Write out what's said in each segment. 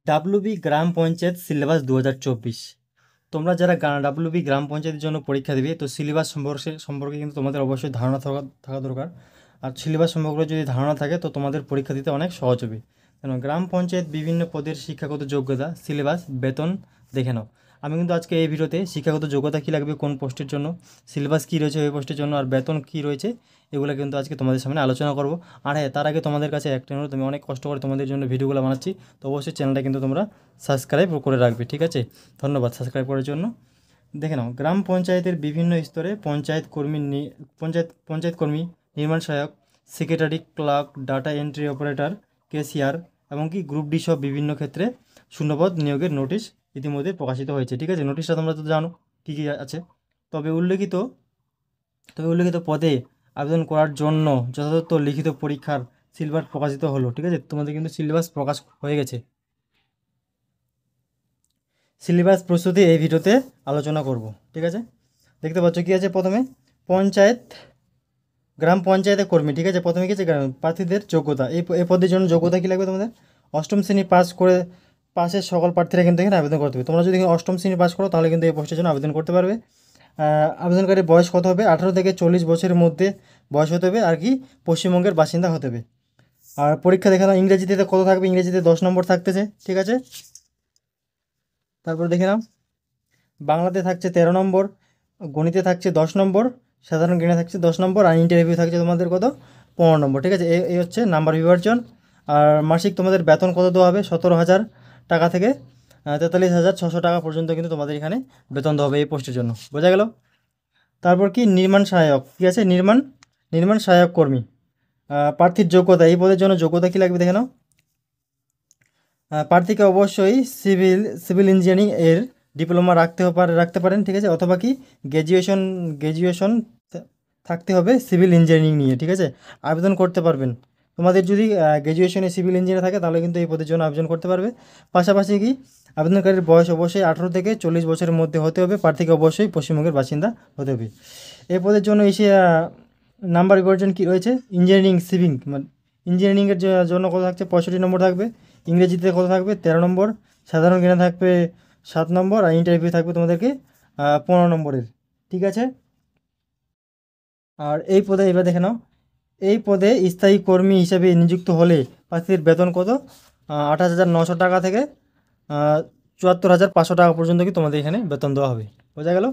WB গ্রাম panchayat syllabus 2024। তোমরা যারা WB গ্রাম পঞ্চায়েতের জন্য পরীক্ষা দেবে, তো সিলেবাস সম্পর্কে কিন্তু তোমাদের অবশ্যই ধারণা থাকা দরকার। আর সিলেবাস সম্পর্কে যদি ধারণা থাকে তো তোমাদের পরীক্ষা দিতে অনেক সহজ হবে। কেন গ্রাম পঞ্চায়েত বিভিন্ন পদের শিক্ষাগত যোগ্যতা, সিলেবাস, বেতন দেখে নাও। আমি কিন্তু আজকে এই ভিডিওতে শিক্ষাগত যোগ্যতা কী লাগবে কোন পোস্টের জন্য, সিলেবাস কী রয়েছে ওই পোস্টের জন্য, আর বেতন কী রয়েছে, এগুলো কিন্তু আজকে তোমাদের সামনে আলোচনা করব। আর হ্যাঁ, তার আগে তোমাদের কাছে একটা অনুরোধ, আমি অনেক কষ্ট করে তোমাদের জন্য ভিডিওগুলো বানাচ্ছি, তো অবশ্যই চ্যানেলটা কিন্তু তোমরা সাবস্ক্রাইব করে রাখবে, ঠিক আছে? ধন্যবাদ সাবস্ক্রাইব করার জন্য। দেখে নাও, গ্রাম পঞ্চায়েতের বিভিন্ন স্তরে পঞ্চায়েত কর্মী, নির্মাণ সহায়ক, secretary, clerk, data entry operator, cashier এমনকি গ্রুপ ডি সব বিভিন্ন ক্ষেত্রে শূন্যপদ নিয়োগের নোটিশ ইতিমধ্যে প্রকাশিত হয়েছে, ঠিক আছে? নোটিশটা তোমরা তো জানো কী কী আছে। তবে উল্লেখিত পদে আবেদন করার জন্য যথাযথ লিখিত পরীক্ষার সিলেবাস প্রকাশিত হলো, ঠিক আছে? তোমাদের কিন্তু সিলেবাস প্রকাশ হয়ে গেছে। সিলেবাস প্রস্তুতি এই ভিডিওতে আলোচনা করব, ঠিক আছে? দেখতে পাচ্ছ কী আছে, প্রথমে গ্রাম পঞ্চায়েতের কর্মী, ঠিক আছে? প্রথমে কী আছে, প্রার্থীদের যোগ্যতা। এই পদের জন্য যোগ্যতা কী লাগবে তোমাদের? অষ্টম শ্রেণী পাশের সকল প্রার্থীরা কিন্তু এখানে আবেদন করতে হবে। তোমরা যদি অষ্টম শ্রেণী পাস করো তাহলে কিন্তু এই পোস্টের জন্য আবেদন করতে পারবে। আবেদনকারীর বয়স কত হবে? 18 থেকে 40 বছরের মধ্যে বয়স হতে হবে, আর কি পশ্চিমবঙ্গের বাসিন্দা হতে হবে। আর পরীক্ষা দেখে নাও, ইংরেজিতে কত থাকবে? ইংরেজিতে 10 নম্বর থাকতেছে, ঠিক আছে? তারপর দেখে নাও, বাংলাতে থাকছে 13 নম্বর, গণিতে থাকছে 10 নম্বর, সাধারণ জ্ঞানে থাকছে 10 নম্বর, আর ইন্টারভিউ থাকছে তোমাদের কত? 15 নম্বর, ঠিক আছে? এই হচ্ছে নাম্বার বিভাজন। আর মাসিক তোমাদের বেতন কত দেওয়া হবে? 17,000 টাকা থেকে 43,600 টাকা পর্যন্ত কিন্তু তোমাদের এখানে বেতন দেওয়া হবে এই পোস্টের জন্য। বোঝা গেল? তারপর কি নির্মাণ সহায়ক, ঠিক আছে? নির্মাণ সহায়ক কর্মী, প্রার্থীর যোগ্যতা। এই পদের জন্য যোগ্যতা কী লাগবে দেখে নাও। প্রার্থীকে অবশ্যই সিভিল ইঞ্জিনিয়ারিং এর ডিপ্লোমা রাখতে পারেন, ঠিক আছে? অথবা কি গ্র্যাজুয়েশন থাকতে হবে সিভিল ইঞ্জিনিয়ারিং নিয়ে, ঠিক আছে? আবেদন করতে পারবেন। তোমাদের যদি গ্র্যাজুয়েশনে সিভিল ইঞ্জিনিয়ার থাকে তাহলে কিন্তু এই পদের জন্য আবেদন করতে পারবে। পাশাপাশি কি আবেদনকারীর বয়স অবশ্যই 18 থেকে 40 বছরের মধ্যে হতে হবে। প্রার্থীকে অবশ্যই পশ্চিমবঙ্গের বাসিন্দা হতে হবে। এই পদের জন্য এসে নাম্বার বিভাজন কী রয়েছে? ইঞ্জিনিয়ারিংয়ের জন্য কত থাকছে? 65 নম্বর থাকবে। ইংরেজিতে কত থাকবে? 13 নম্বর। সাধারণ জ্ঞানে থাকবে 7 নম্বর, আর ইন্টারভিউ থাকবে তোমাদেরকে 15 নম্বরের, ঠিক আছে? আর এই পদে এবার দেখে নাও, এই পদে স্থায়ী কর্মী হিসেবে নিযুক্ত হলে প্রার্থীর বেতন কত? 28,900 টাকা থেকে 74,500 টাকা পর্যন্ত কি তোমাদের এখানে বেতন দেওয়া হবে। বোঝা গেল?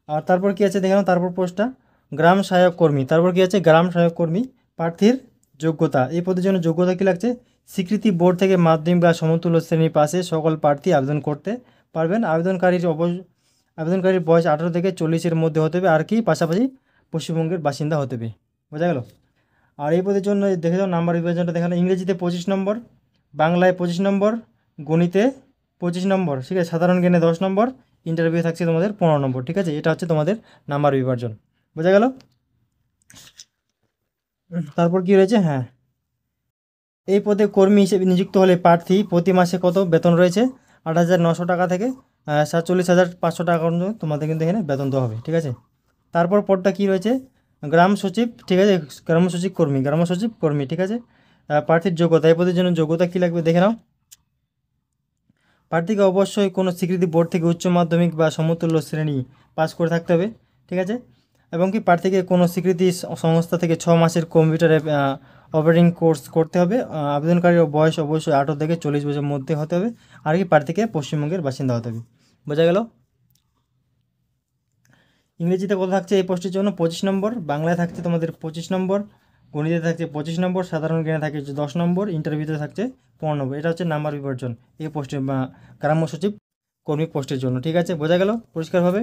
আর তারপর কী আছে দেখে নাও, তারপর পোস্টটা গ্রাম সহায়ক কর্মী। তারপর কী আছে? গ্রাম সহায়ক কর্মী, প্রার্থীর যোগ্যতা। এই পদের জন্য যোগ্যতা কী লাগছে? স্বীকৃতি বোর্ড থেকে মাধ্যমিক বা সমতুল্য শ্রেণী পাশে সকল প্রার্থী আবেদন করতে পারবেন। আবেদনকারীর বয়স 18 থেকে 40-এর মধ্যে হতে হবে, আর কি পাশাপাশি পশ্চিমবঙ্গের বাসিন্দা হতে হবে। বোঝা গেল? আর এই পদের জন্য দেখে যাও নাম্বার বিভাজনটা দেখানো, ইংরেজিতে 25 নম্বর, বাংলায় 25 নম্বর, গণিতে 25 নম্বর, ঠিক আছে? সাধারণ জ্ঞানে 10 নম্বর, ইন্টারভিউ থাকছে তোমাদের 15 নম্বর, ঠিক আছে? এটা হচ্ছে তোমাদের নাম্বার বিভাজন। বোঝা গেল? তারপর কি রয়েছে? হ্যাঁ, এই পদে কর্মী হিসেবে নিযুক্ত হলে প্রার্থী প্রতি মাসে কত বেতন রয়েছে? 8,900 টাকা থেকে 47,500 টাকা পর্যন্ত তোমাদের কিন্তু এখানে বেতন দেওয়া হবে, ঠিক আছে? তারপর পদটা কী রয়েছে? গ্রাম সচিব, ঠিক আছে? গ্রাম সচিব কর্মী, ঠিক আছে? প্রার্থীর যোগ্যতা। এই পদের জন্য যোগ্যতা কী লাগবে দেখে নাও। প্রার্থীকে অবশ্যই কোনো স্বীকৃতি বোর্ড থেকে উচ্চ মাধ্যমিক বা সমতুল্য শ্রেণী পাস করে থাকতে হবে, ঠিক আছে? এবং কি প্রার্থীকে কোনো স্বীকৃতি সংস্থা থেকে 6 মাসের কম্পিউটারে অপারেটিং কোর্স করতে হবে। আবেদনকারীর বয়স অবশ্যই 18 থেকে 40 বছরের মধ্যে হতে হবে, আর কি প্রার্থীকে পশ্চিমবঙ্গের বাসিন্দা হতে হবে। বোঝা গেল? ইংরেজিতে কত থাকছে এই পোস্টের জন্য? 25 নম্বর, বাংলায় থাকছে তোমাদের 25 নম্বর, গণিতে থাকছে 25 নম্বর, সাধারণ জ্ঞানে থাকছে 10 নম্বর, ইন্টারভিউতে থাকছে 15 নম্বর। এটা হচ্ছে নাম্বার বিভাজন এই পোস্টে বা গ্রাম্য সচিব কর্মী পোস্টের জন্য, ঠিক আছে? বোঝা গেল পরিষ্কারভাবে?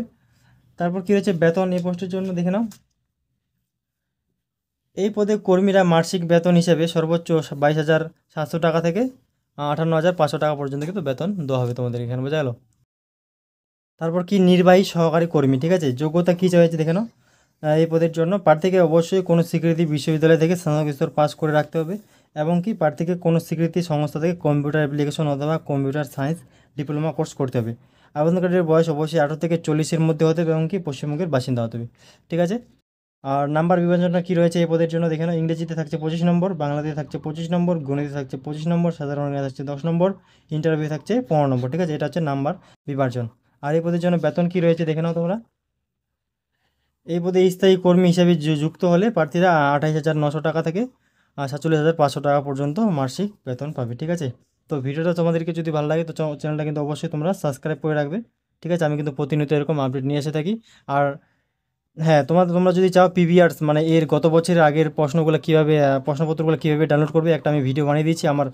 তারপর কী রয়েছে? বেতন এই পোস্টের জন্য দেখে নাও। এই পদে কর্মীরা মাসিক বেতন হিসেবে সর্বোচ্চ 22,700 টাকা থেকে 58,500 টাকা পর্যন্ত কিন্তু বেতন দেওয়া হবে তোমাদের এখানে। বোঝা গেল? তারপর কি নির্বাহী সহকারী কর্মী, ঠিক আছে? যোগ্যতা কী চাইছে দেখে নাও। এই পদের জন্য প্রার্থীকে অবশ্যই কোনো স্বীকৃতি বিশ্ববিদ্যালয় থেকে স্নাতক স্তর পাস করে রাখতে হবে, এবং কি প্রার্থীকে কোনো স্বীকৃতি সংস্থা থেকে কম্পিউটার অ্যাপ্লিকেশন অথবা কম্পিউটার সায়েন্স ডিপ্লোমা কোর্স করতে হবে। আবেদনকারীর বয়স অবশ্যই 18 থেকে 40-এর মধ্যে হতে হবে, এবং কি পশ্চিমবঙ্গের বাসিন্দা হতে হবে, ঠিক আছে? আর নাম্বার বিভাজনটা কী রয়েছে এই পদের জন্য দেখে নাও। ইংরেজিতে থাকছে 25 নম্বর, বাংলাতে থাকছে 25 নম্বর, গণিতে থাকছে 25 নম্বর, সাধারণ জ্ঞানে থাকছে 10 নম্বর, ইন্টারভিউ থাকছে 15 নম্বর। ঠিক আছে, এটা হচ্ছে নাম্বার বিভাজন। আর এই পদের জন্য বেতন কী রয়েছে দেখে নাও তোমরা। এই পদে স্থায়ী কর্মী হিসাবে যুক্ত হলে প্রার্থীরা 28,900 টাকা থেকে 47,500 টাকা পর্যন্ত মাসিক বেতন পাবে। ঠিক আছে, তো ভিডিওটা তোমাদেরকে যদি ভালো লাগে তো চ্যানেলটা কিন্তু অবশ্যই তোমরা সাবস্ক্রাইব করে রাখবে। ঠিক আছে, আমি কিন্তু প্রতিনিয়ত এরকম আপডেট নিয়ে এসে থাকি। আর হ্যাঁ, তোমরা যদি চাও পিভিআরস মানে এর গত বছরের আগের প্রশ্নগুলো কীভাবে প্রশ্নপত্রগুলো কীভাবে ডাউনলোড করবে একটা আমি ভিডিও বানিয়ে দিয়েছি, আমার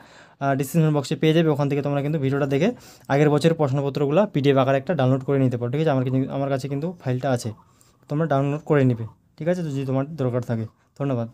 ডিসক্রিপশন বক্সে পেয়ে যাবে। ওখান থেকে তোমরা কিন্তু ভিডিওটা দেখে আগের বছরের প্রশ্নপত্রগুলো পিডিএফ আকারে একটা ডাউনলোড করে নিতে পারো। ঠিক আছে, আমার কাছে কিন্তু ফাইলটা আছে, তোমরা ডাউনলোড করে নিবে। ঠিক আছে, তো যদি তোমার দরকার থাকে। ধন্যবাদ।